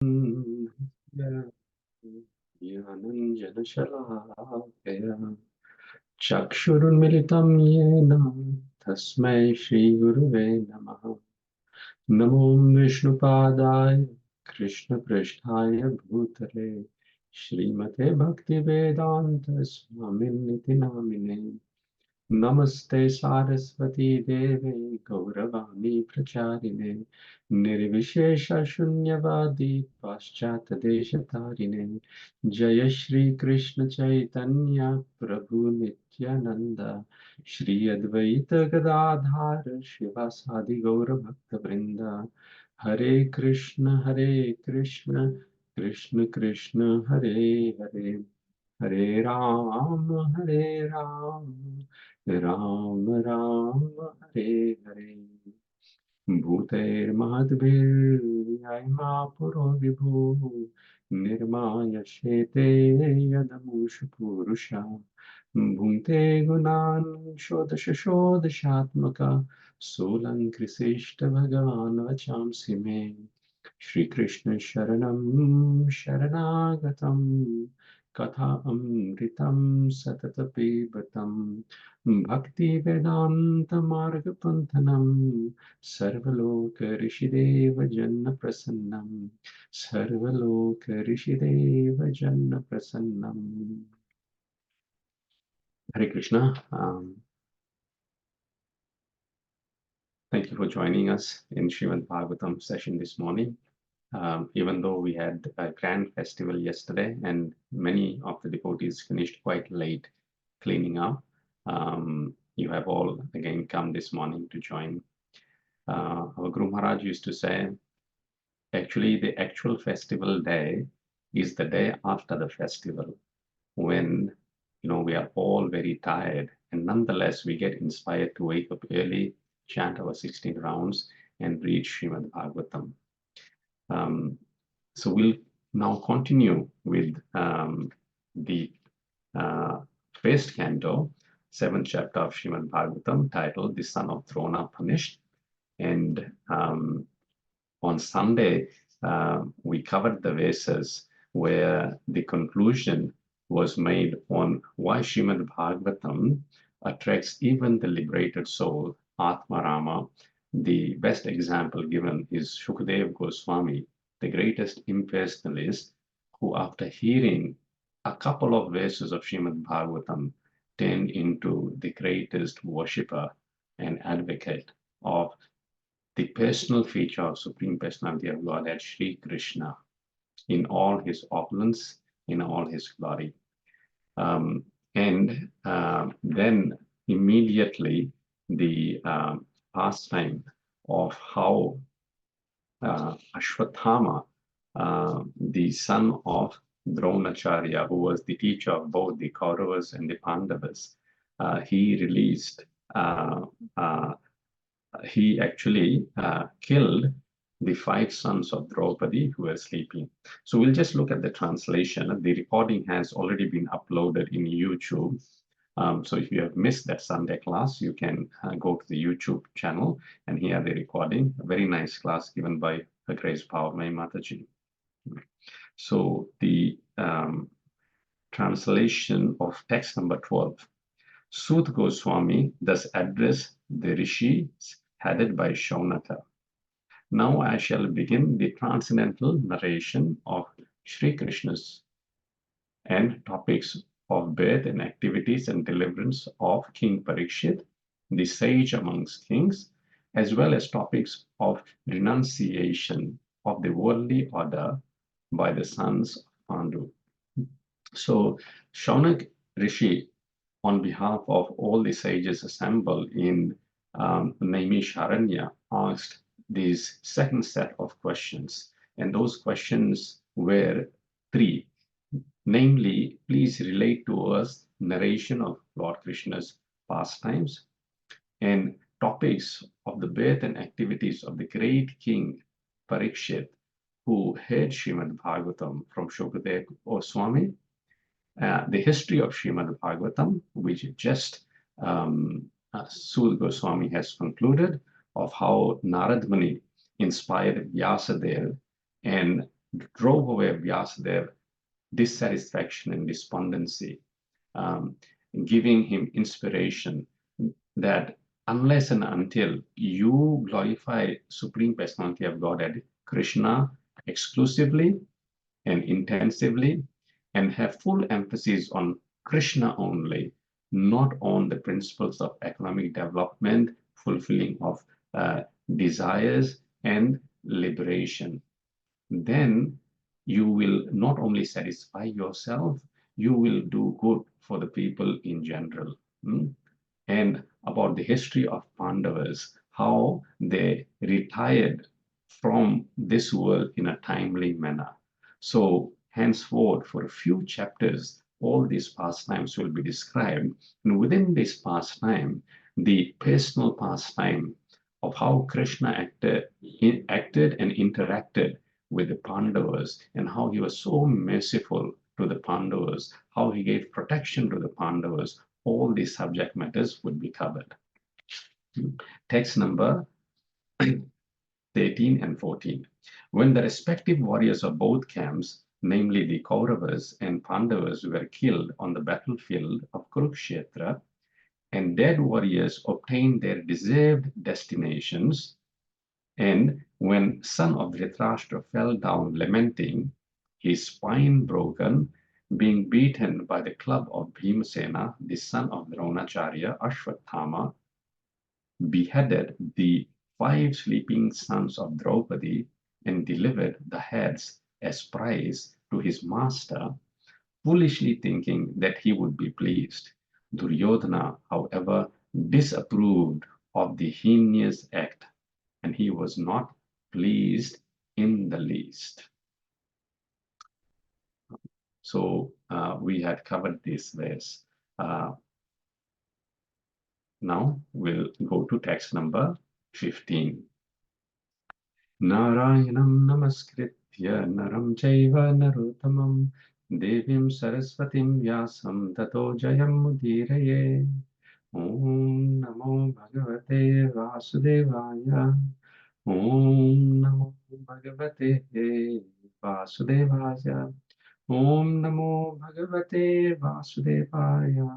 ज्ञानञ्जनशलाकया चक्षुरुन्मिलितं येन तस्मै श्रीगुरुवे नमः। नमो विष्णुपादाय कृष्णपृष्ठाय भूतले श्रीमते भक्तिवेदान्त स्वामिन्निति नामिने। नमस्ते सारस्वती देवे गौरवाणी प्रचारिणे निर्विशेष शून्यवादी पाश्चात्यदेशतारिणे। जय श्री कृष्ण चैतन्य प्रभु नित्यानंद श्री अद्वैत गदाधार शिवासादि गौर भक्तवृंद। हरे कृष्ण कृष्ण कृष्ण हरे हरे, हरे राम राम राम हरे हरे। भूतैर्महद्भिर्यमा पुरो विभु निर्मायशेते यदमुषु पुरुषा भुङ्क्ते गुणान् षोडश षोडशात्मका सोऽलङ्कृशिष्ट भगवान् वचांसि मे। श्रीकृष्ण शरणं शरणागतं कथा अमृतं सतत पिबतं भक्ति वेदांत मार्ग पंथनं सर्वलोक ऋषिदेव जन्न प्रसन्नं सर्वलोक ऋषिदेव जन्न प्रसन्नं। Hare Krishna. Thank you for joining us in Srīmad Bhāgavatam session this morning. Even though we had a grand festival yesterday and many of the devotees finished quite late cleaning up, you have all again come this morning to join. Our Guru Maharaj used to say, actually the actual festival day is the day after the festival, when we are all very tired, and nonetheless we get inspired to wake up early, chant our 16 rounds, and read Srīmad Bhāgavatam. So we'll now continue with the first canto, 7th chapter of Srīmad Bhāgavatam, titled "The Son of Drona Punished." And on Sunday, we covered the verses where the conclusion was made on why Srīmad Bhāgavatam attracts even the liberated soul, Atma Rama. The best example given is Shukadeva Goswami, the greatest impersonalist, who after hearing a couple of verses of Srīmad Bhāgavatam turned into the greatest worshipper and advocate of the personal feature of Supreme Personality of Godhead, Sri Krishna, in all his opulence, in all his glory. And then immediately the pastime of how Aśvatthāmā, the son of Dronacharya, who was the teacher of both the Kauravas and the Pāṇḍavas, he released, he actually killed the 5 sons of Draupadī who were sleeping. So we'll just look at the translation. The recording has already been uploaded in YouTube. So if you have missed that Sunday class, you can go to the YouTube channel and hear the recording. A very nice class given by Her Grace Bhavamai Mataji. So the translation of text number 12. Sut Goswami thus addressed the rishis headed by Shaunaka. Now I shall begin the transcendental narration of Sri Krishna's and topics of birth and activities and deliverance of King Parikshit, the sage amongst kings, as well as topics of renunciation of the worldly order by the sons of Pandu. So Shaunak Rishi, on behalf of all the sages assembled in Naimisharanya, asked this second set of questions. And those questions were 3. Namely, please relate to us narration of Lord Krishna's pastimes and topics of the birth and activities of the great king Parikshit, who heard Srīmad Bhāgavatam from Shukadeva Goswami, the history of Srīmad Bhāgavatam, which just Sud Goswami has concluded, of how Narad Muni inspired Vyasadeva and drove away Vyasadeva dissatisfaction and despondency, giving him inspiration that unless and until you glorify Supreme Personality of Godhead, Krishna, exclusively and intensively, and have full emphasis on Krishna only, not on the principles of economic development, fulfilling of desires, and liberation, then you will not only satisfy yourself, you will do good for the people in general. And about the history of Pandavas, how they retired from this world in a timely manner. So henceforth, for a few chapters, all these pastimes will be described. And within this pastime, the personal pastime of how Krishna acted and interacted with the Pandavas, and how he was so merciful to the Pandavas, how he gave protection to the Pandavas, all these subject matters would be covered. Text number 13 and 14. When the respective warriors of both camps, namely the Kauravas and Pandavas, were killed on the battlefield of Kurukshetra, and dead warriors obtained their deserved destinations, and when son of Dhritarashtra fell down lamenting, his spine broken, being beaten by the club of Bhimasena, the son of Dronacharya, Aśvatthāmā, beheaded the 5 sleeping sons of Draupadī and delivered the heads as prize to his master, foolishly thinking that he would be pleased. Duryodhana, however, disapproved of the heinous act, and he was not pleased in the least. So we had covered this verse. Now we'll go to text number 15. Narayanam namaskritya naram chaiva narottamam devim saraswatim vyasam tato jayam mudiraye. Om namo bhagavate vasudevaya. Om namo bhagavate vasudevaya. Om namo bhagavate vasudevaya.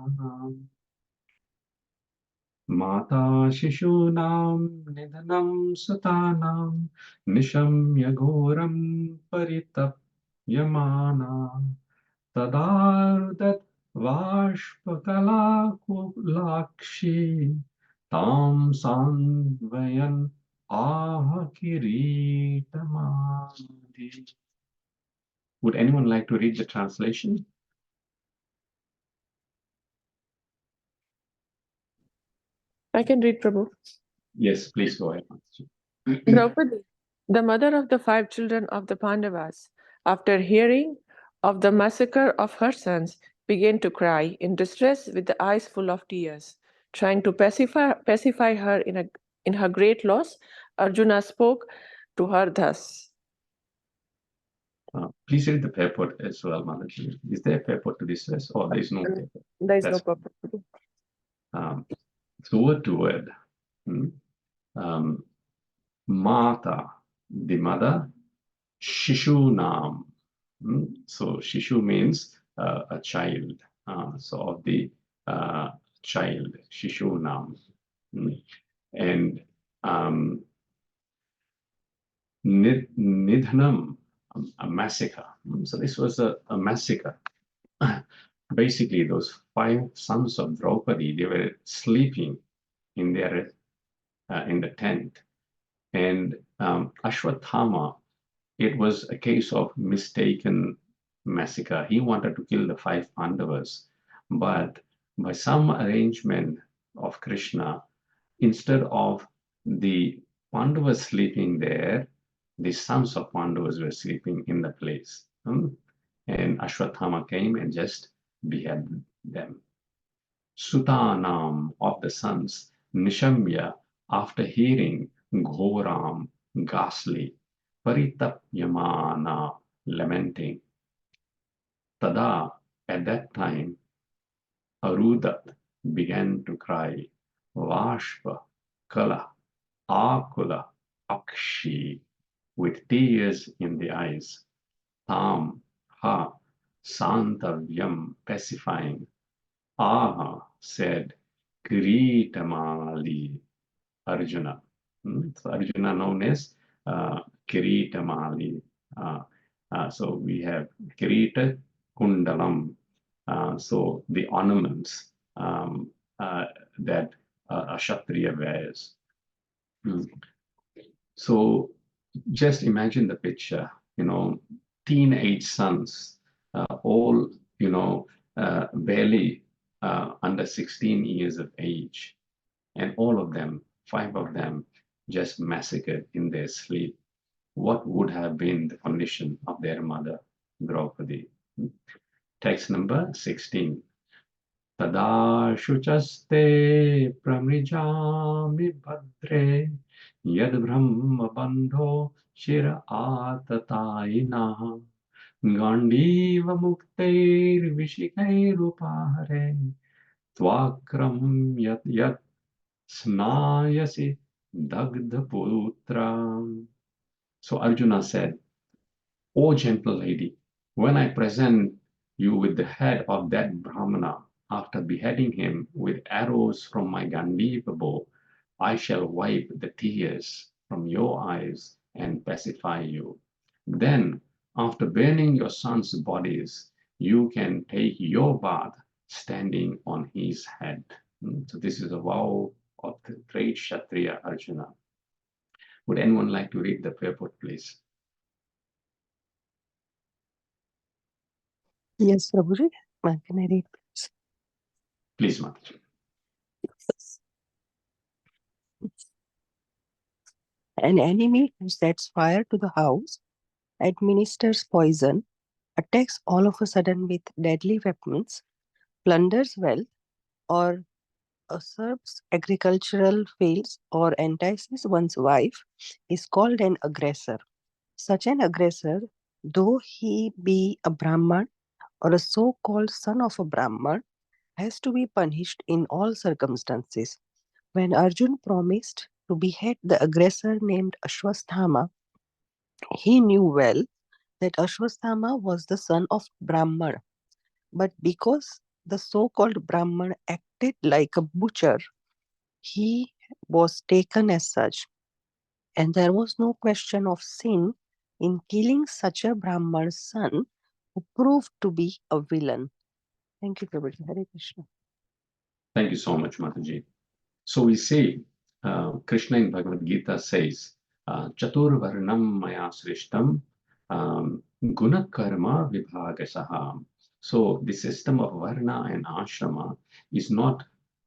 Mata shishunam nidhanam satanam nishamya ghoram paritapyamana tadardat vashpakala kulakshi tam sanvayan ahakiritamadi. Would anyone like to read the translation? I can read, Prabhu. Yes, please go ahead. Draupadi, the mother of the 5 children of the Pandavas, after hearing of the massacre of her sons, began to cry in distress with the eyes full of tears. Trying to pacify her in her great loss, Arjuna spoke to her thus. Please read the purport as well, Mataji. Is there a purport to this verse? Or there is no purport? There is no purport. So word to word. Mata, the mother. Shishunam. So Shishu means a child. So of the child, Shishunam. And Nidhanam, a massacre. So this was a massacre. Basically, those 5 sons of Draupadi, they were sleeping in their in the tent. And Aśvatthāmā, it was a case of mistaken massacre. He wanted to kill the 5 Pāṇḍavas, but by some arrangement of Krishna, instead of the Pandavas sleeping there, the sons of Pandavas were sleeping in the place. And Aśvatthāmā came and just beheaded them. Sutanam, of the sons, Nishamya, after hearing Ghoram, ghastly, Paritapyamana, lamenting. Tada, at that time, Arudat began to cry, Vashpa, Kala, Akula, Akshi, with tears in the eyes. Aśvatthāmā, ha, Santavyam, pacifying. Aha, said Kiritamali, Arjuna. So Arjuna known as Kiritamali. So we have Kirita Kundalam. So the ornaments that a Kshatriya wears. So just imagine the picture, teenage sons, all, barely under 16 years of age, and all of them, 5 of them, just massacred in their sleep. What would have been the condition of their mother, Draupadi? Text number 16. Tada shuchaste pramrijami bhadre yad brahma bandho shira atatayina Gāṇḍīva muktair vishikairupahare tvakram yat snayasi dagdhaputra. So Arjuna said, O gentle lady, when I present you with the head of that brāhmaṇa, after beheading him with arrows from my Gāṇḍīva bow, I shall wipe the tears from your eyes and pacify you. Then, after burning your sons' bodies, you can take your bath standing on his head. So this is a vow of the great Kshatriya Arjuna. Would anyone like to read the purport, please? Yes, Prabhuji. Can I read, please? Please, Mataji. An enemy who sets fire to the house, administers poison, attacks all of a sudden with deadly weapons, plunders wealth, or usurps agricultural fields, or entices one's wife, is called an aggressor. Such an aggressor, though he be a Brahman or a so-called son of a Brahman, has to be punished in all circumstances. When Arjuna promised to behead the aggressor named Aśvatthāmā, he knew well that Aśvatthāmā was the son of Brahmaṇa. But because the so-called Brahman acted like a butcher, he was taken as such. And there was no question of sin in killing such a Brahman's son who proved to be a villain. Thank you, Prabhuji. Hare Krishna. Thank you so much, Mataji. So we say, Krishna in Bhagavad Gita says, Chatur Varnam Maya Srishtam Guna Karma Vibhagasaha. So the system of Varna and Ashrama is not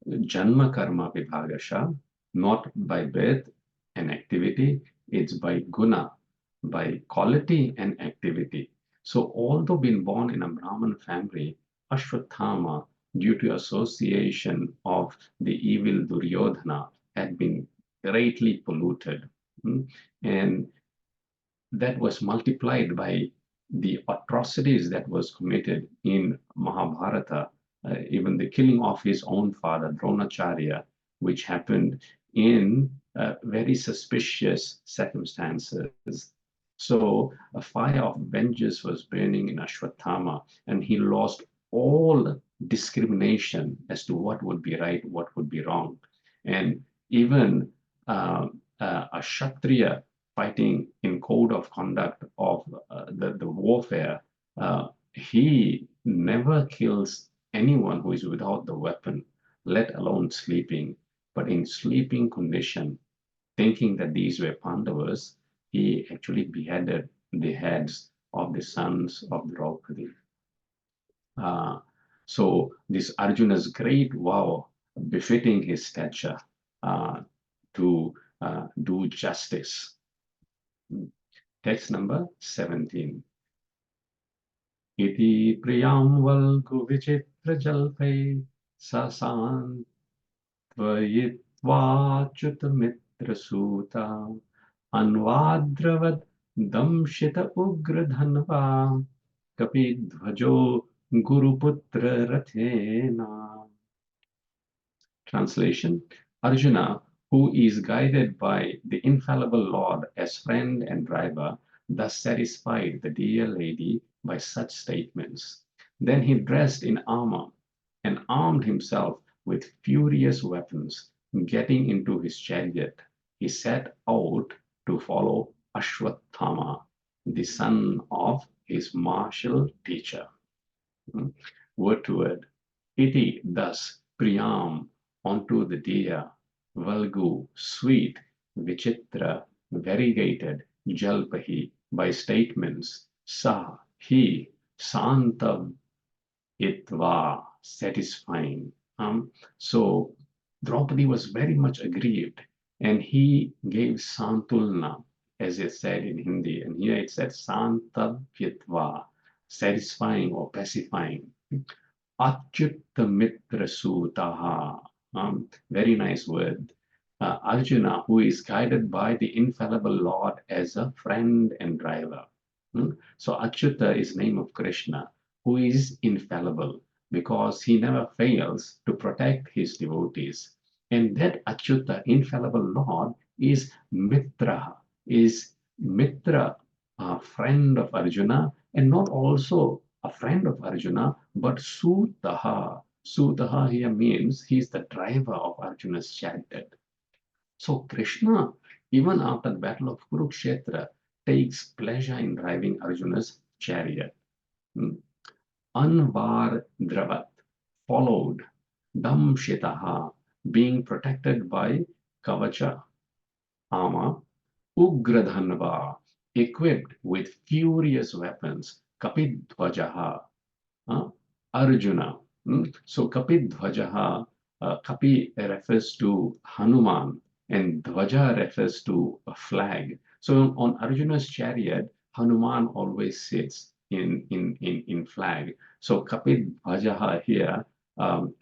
Janma Karma Vibhagasha, not by birth and activity, it's by Guna, by quality and activity. So although being born in a Brahman family, Aśvatthāmā, due to association of the evil Duryodhana, had been greatly polluted. And that was multiplied by the atrocities that was committed in Mahabharata, even the killing of his own father, Dronacharya, which happened in very suspicious circumstances. So a fire of vengeance was burning in Aśvatthāmā, and he lost all discrimination as to what would be right, what would be wrong. And even a Kshatriya fighting in code of conduct of the warfare, he never kills anyone who is without the weapon, let alone sleeping. But in sleeping condition, thinking that these were Pāṇḍavas, he actually beheaded the heads of the sons of Draupadi. So this Arjuna's great vow, befitting his stature, to do justice. Text number 17. Iti priyam valku vichitra jalpe sasant tvayitva chutamitra suta anvadravad damshita ugra dhanva kapidhvajo guruputra rathena. Translation: Arjuna, who is guided by the infallible Lord as friend and driver, thus satisfied the dear lady by such statements. Then he dressed in armor and armed himself with furious weapons. Getting into his chariot, he set out to follow Aśvatthāmā, the son of his martial teacher. Word to word. Iti thus priyam onto the dear, Valgu, sweet, Vichitra, variegated, Jalpahi, by statements, Sa, he, Santam, Itva, satisfying. So Draupadi was very much aggrieved, and he gave Santulna, as it said in Hindi, and here it said Santavyatva, satisfying or pacifying. Achyutta mitra sutaha, very nice word. Arjuna, who is guided by the infallible Lord as a friend and driver. So Achyuta is name of Krishna, who is infallible because he never fails to protect his devotees. And that Achyuta, infallible Lord, is Mitra, a friend of Arjuna, and not also a friend of Arjuna, but Sutaha. Sutaha here means he is the driver of Arjuna's chariot. So Krishna, even after the battle of Kurukshetra, takes pleasure in driving Arjuna's chariot. Anvar Dravat, followed, Damshitaha, being protected by Kavacha, armor, Ugradhanva, equipped with furious weapons, Kapidvajaha, Arjuna. So Kapidvajaha, Kapi refers to Hanuman, and Dvaja refers to a flag. So on Arjuna's chariot, Hanuman always sits in flag. So Kapidvajaha here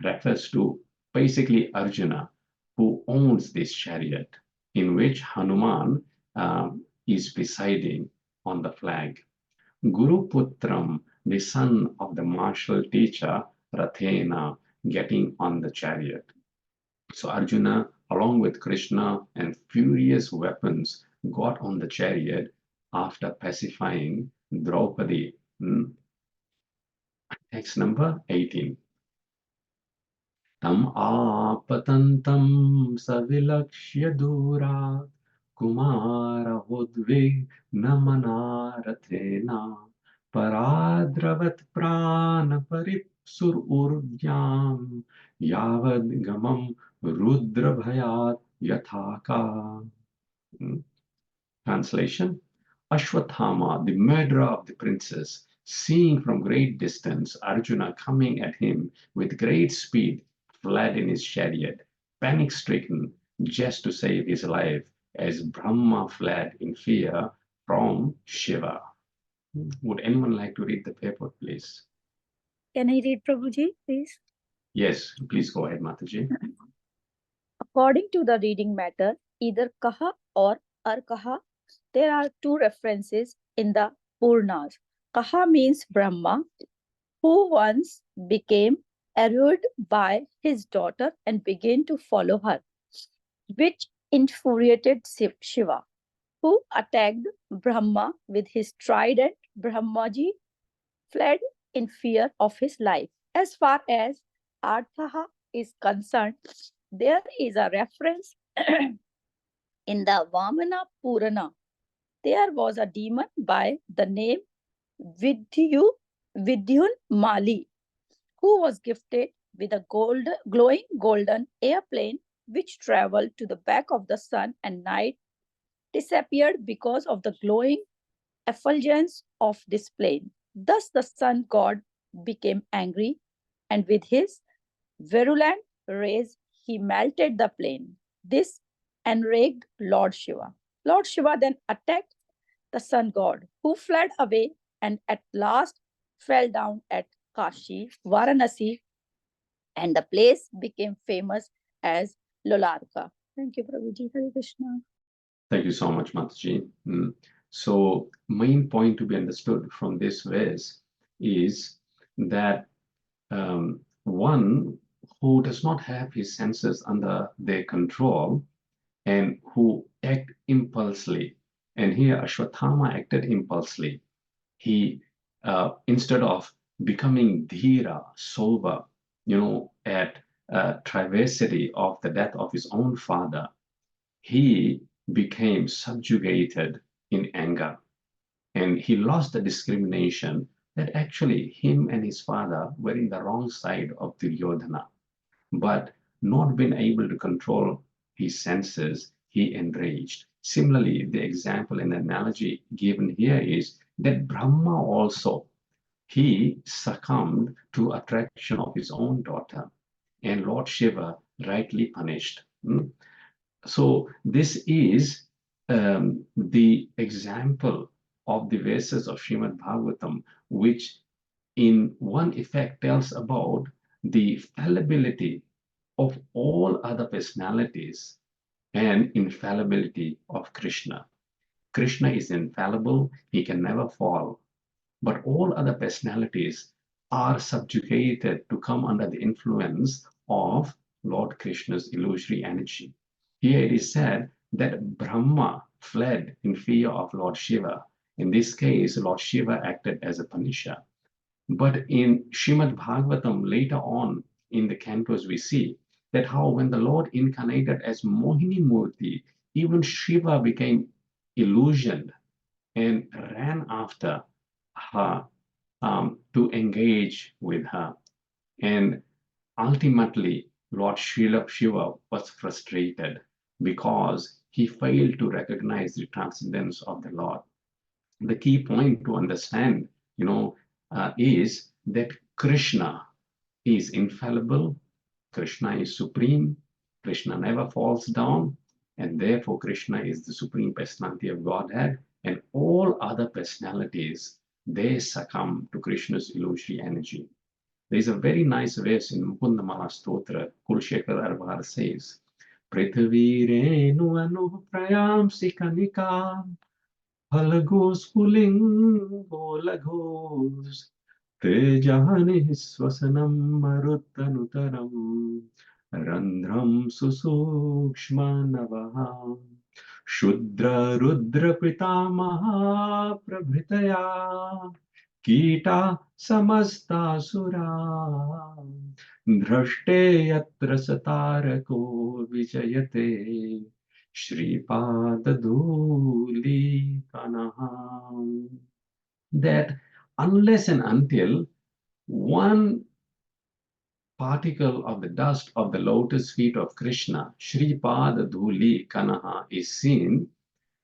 refers to basically Arjuna, who owns this chariot, in which Hanuman is presiding on the flag. Guru Putram, the son of the martial teacher, Rathena, getting on the chariot. So Arjuna, along with Krishna and furious weapons, got on the chariot after pacifying Draupadi. Text number 18. Tam apatantam savilakshya dura kumara udvig namana rathena paradravat prana paripsur urdyam yavad gamam rudra bhayat yathaka. Translation: Aśvatthāmā, the murderer of the princess, seeing from great distance Arjuna coming at him with great speed, fled in his chariot, panic-stricken, just to save his life, as Brahma fled in fear from Shiva. Would anyone like to read the paper, please? Can I read, Prabhuji, please? Yes, please go ahead, Mataji. According to the reading matter, either Kaha or Arkaha, there are two references in the Purnas. Kaha means Brahma, who once became arrayed by his daughter and began to follow her, which infuriated Shiva, who attacked Brahma with his trident. Brahmaji fled in fear of his life. As far as Arthaha is concerned, there is a reference in the Vamana Purana. There was a demon by the name Vidyun Mali, who was gifted with a glowing golden airplane which traveled to the back of the sun and night, disappeared because of the glowing effulgence of this plane. Thus the sun god became angry, and with his virulent rays he melted the plane. This enraged Lord Shiva. Lord Shiva then attacked the sun god, who fled away and at last fell down at Kashi, Varanasi, and the place became famous as Lolarka. Thank you, Prabhuji. Hare Krishna. Thank you so much, Mataji. So, main point to be understood from this verse is that one who does not have his senses under their control and who act impulsively And here Aśvatthāmā acted impulsively. He, instead of becoming dhira, sober, at travesty of the death of his own father, he became subjugated in anger. And he lost the discrimination that actually him and his father were in the wrong side of Duryodhana. But not being able to control his senses, he enraged. Similarly, the example and analogy given here is that Brahma also, he succumbed to attraction of his own daughter, and Lord Shiva rightly punished. So this is the example of the verses of Srīmad Bhāgavatam, which in one effect tells about the fallibility of all other personalities and infallibility of Krishna. Krishna is infallible, he can never fall, but all other personalities are subjugated to come under the influence of Lord Krishna's illusory energy. Here it is said that Brahma fled in fear of Lord Shiva. In this case, Lord Shiva acted as a punisher. But in Srīmad Bhāgavatam, later on in the cantos, we see that how when the Lord incarnated as Mohini Murti, even Shiva became illusioned and ran after her to engage with her. And ultimately, Lord Shiva was frustrated because he failed to recognize the transcendence of the Lord. The key point to understand, is that Krishna is infallible, Krishna is supreme, Krishna never falls down, and therefore Krishna is the supreme personality of Godhead, and all other personalities, they succumb to Krishna's illusory energy. There is a very nice verse in Mukundamala Stotra, Kulshekar Arvar says, Prithvirenu anu prayamsi kanika, halagos pulingo lagos, tejani swasanam maruttanutaram, randhram susukshma navaham, Shudra Rudra Pitamaha Prabhritaya Kita Samasta Sura Drashte Yatra Satarako Vijayate Shripad Dhuli Kanaha. That unless and until one particle of the dust of the lotus feet of Krishna, Shripad Dhuli Kanaha, is seen,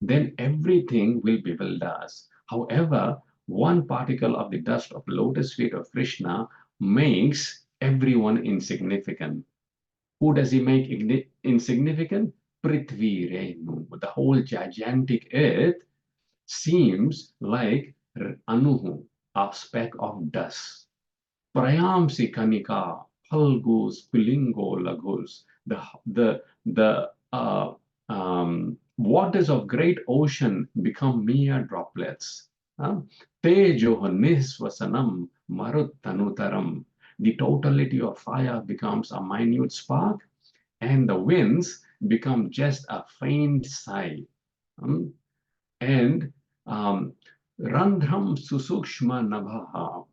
then everything will bewilder us. However, one particle of the dust of the lotus feet of Krishna makes everyone insignificant. Who does he make insignificant? Prithvi Renu. The whole gigantic earth seems like Anuhu, a speck of dust. Prayamsi Kanika, Phalgus, Pulingo, Lagos, the waters of great ocean become mere droplets. Tejo Niswasanam Maruttanutaram. The totality of fire becomes a minute spark, and the winds become just a faint sigh. And Randhram Susukshma Nabhaha.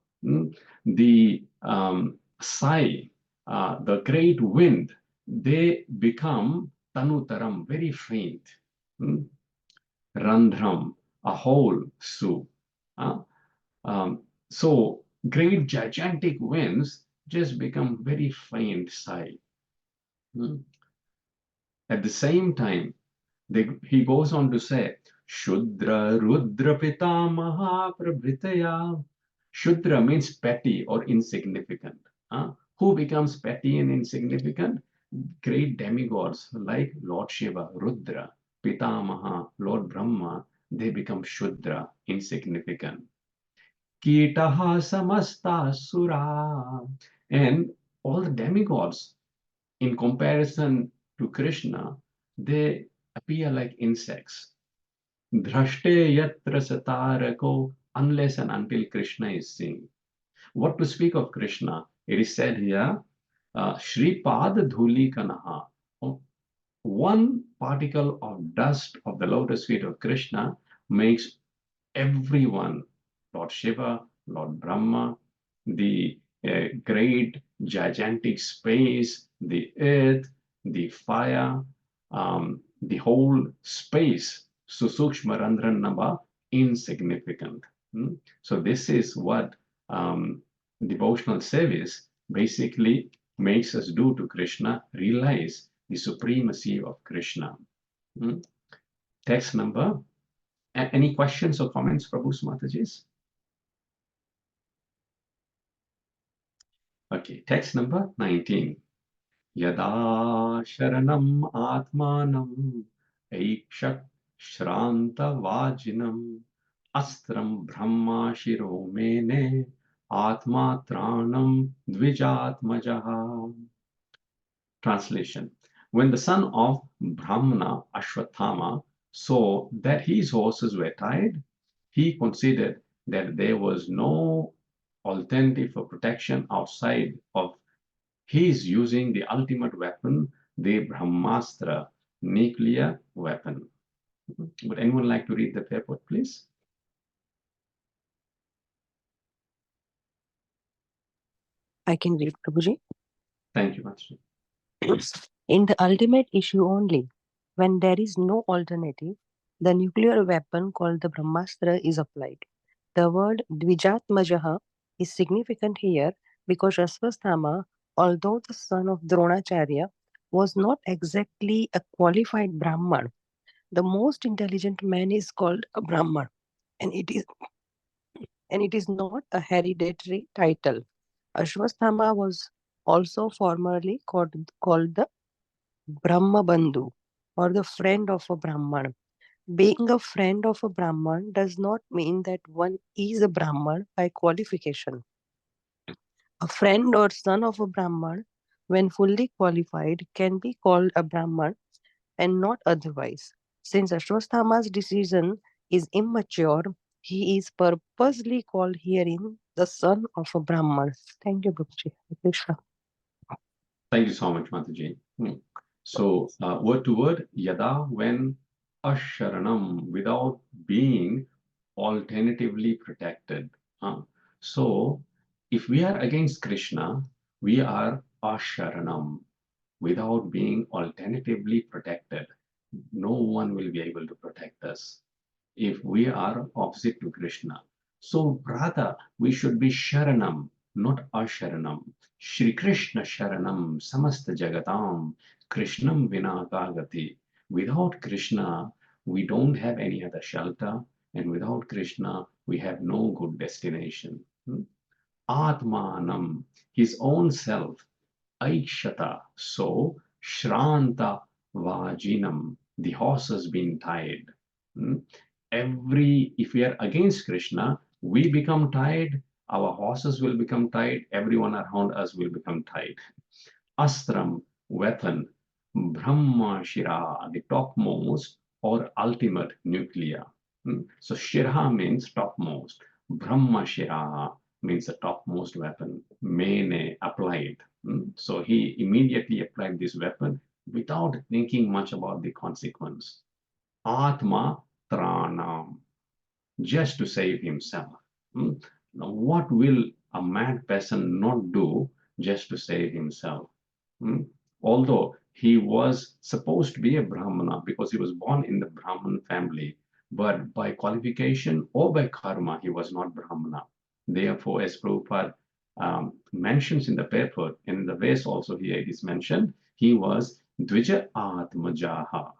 The sigh, the great wind, they become tanutaram, very faint. Randhram, a hole, su. So great gigantic winds just become very faint sigh. At the same time, he goes on to say, Shudra Rudra Pitamaha Prabhritaya. Shudra means petty or insignificant. Who becomes petty and insignificant? Great demigods like Lord Shiva, Rudra, Pitamaha, Lord Brahma, they become Shudra, insignificant. Kitaha Samasta Sura. And all the demigods, in comparison to Krishna, they appear like insects. Drashte yatra satarako, unless and until Krishna is seen. What to speak of Krishna? It is said here, Shripad Dhuli Kanaha. One particle of dust of the lotus feet of Krishna makes everyone, Lord Shiva, Lord Brahma, the great gigantic space, the earth, the fire, the whole space, Susukshma Randran Nava, insignificant. So this is what devotional service basically makes us do to Krishna, realize the supremacy of Krishna. Text number. Any questions or comments, Prabhu Mataji's? Okay, text number 19. Yada sharanam atmanam aikshat shranta vajinam astram brahma shiro mene atma tranam dvijatmajaha. Translation. When the son of Brahmana Aśvatthāmā saw that his horses were tired, he considered that there was no alternative for protection outside of his using the ultimate weapon, the Brahmastra, nuclear weapon. Would anyone like to read the purport, please? I can read, Prabhuji. Thank you, Master. In the ultimate issue only, when there is no alternative, the nuclear weapon called the Brahmastra is applied. The word Dvijatmajaha is significant here because Aśvatthāmā, although the son of Dronacharya, was not exactly a qualified Brahman. The most intelligent man is called a Brahman, and it is not a hereditary title. Aśvatthāmā was also formerly called the Brahma Bandhu, or the friend of a Brahman. Being a friend of a Brahman does not mean that one is a Brahman by qualification. A friend or son of a Brahman, when fully qualified, can be called a Brahman and not otherwise. Since Aśvatthāma's decision is immature, he is purposely called herein the son of a Brahman. Thank you, Babuji. Krishna. Thank you so much, Mataji. So, word to word, yada, when asharanam, without being alternatively protected. So, if we are against Krishna, we are asharanam, without being alternatively protected. No one will be able to protect us if we are opposite to Krishna. So, rather, we should be sharanam, not asharanam. Shri Krishna sharanam samasta jagatam Krishnam vinagagati. Without Krishna, we don't have any other shelter, and without Krishna, we have no good destination. Atmanam, his own self, aikshata, so shranta vajinam, the horse has been tied. If we are against Krishna, we become tied, our horses will become tied, everyone around us will become tied. Astram, weapon, Brahma Shira, the topmost or ultimate nuclear. So Shira means topmost, Brahma Shira means the topmost weapon, Mene, applied. So he immediately applied this weapon without thinking much about the consequence. Atma Tranam, just to save himself. Now, what will a mad person not do just to save himself? Although he was supposed to be a Brahmana because he was born in the Brahman family, but by qualification or by karma, he was not Brahmana. Therefore, as Prabhupada mentions in the paper, and in the verse also here it is mentioned, he was Dvija Atmajaha.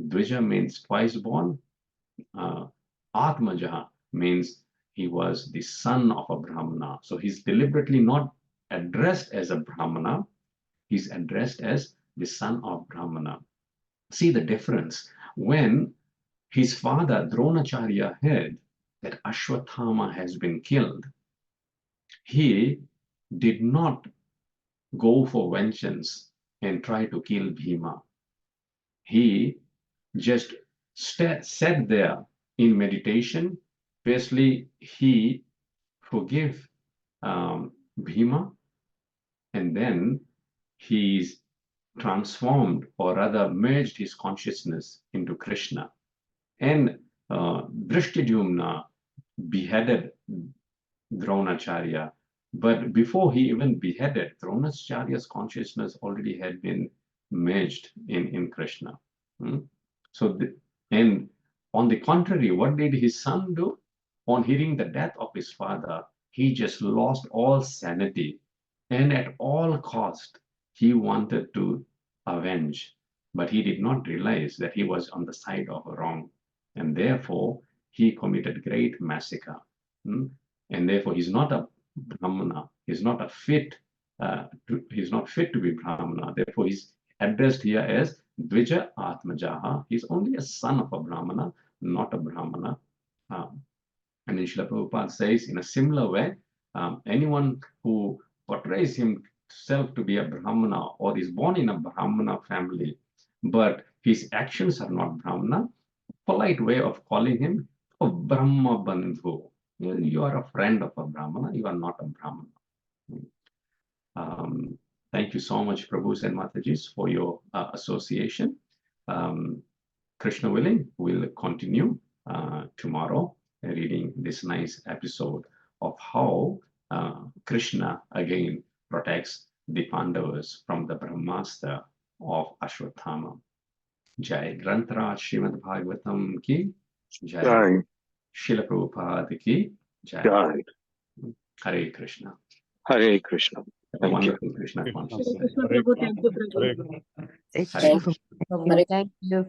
Dvija means twice born. Atmajaha means he was the son of a Brahmana. So he's deliberately not addressed as a Brahmana. He's addressed as the son of Brahmana. See the difference. When his father Dronacharya heard that Aśvatthāmā has been killed, he did not go for vengeance and try to kill Bhima. He just sat there in meditation. Firstly, he forgave Bhima, and then he's transformed, or rather merged his consciousness into Krishna. And Drishtadyumna beheaded Dronacharya. But before he even beheaded, Dronacharya's consciousness already had been merged in Krishna. And on the contrary, what did his son do? On hearing the death of his father, he just lost all sanity. And at all cost, he wanted to avenge. But he did not realize that he was on the side of wrong. And therefore, he committed great massacre. And therefore, he's not a brāhmaṇa. He's not fit to be brāhmaṇa. Therefore, he's addressed here as Dvija Atmajaha. He's only a son of a brāhmaṇa, not a brāhmaṇa. And then Srila Prabhupada says, in a similar way, anyone who portrays himself to be a brāhmaṇa or is born in a brāhmaṇa family, but his actions are not brāhmaṇa, polite way of calling him a Brahma Bandhu. You are a friend of a brāhmaṇa, you are not a brāhmaṇa. Thank you so much, Prabhus and Matajis, for your association. Krishna willing, we'll continue tomorrow reading this nice episode of how Krishna again protects the Pandavas from the Brahmastra of Aśvatthāmā. Jai Granthara Srīmad Bhāgavatam ki Jai. Srila Prabhupada ki Jai. Jai. Hare Krishna. Hare Krishna. Thank you. Wonderful Krishna consciousness. Thank you, Prabhu. Thank you. Thank you.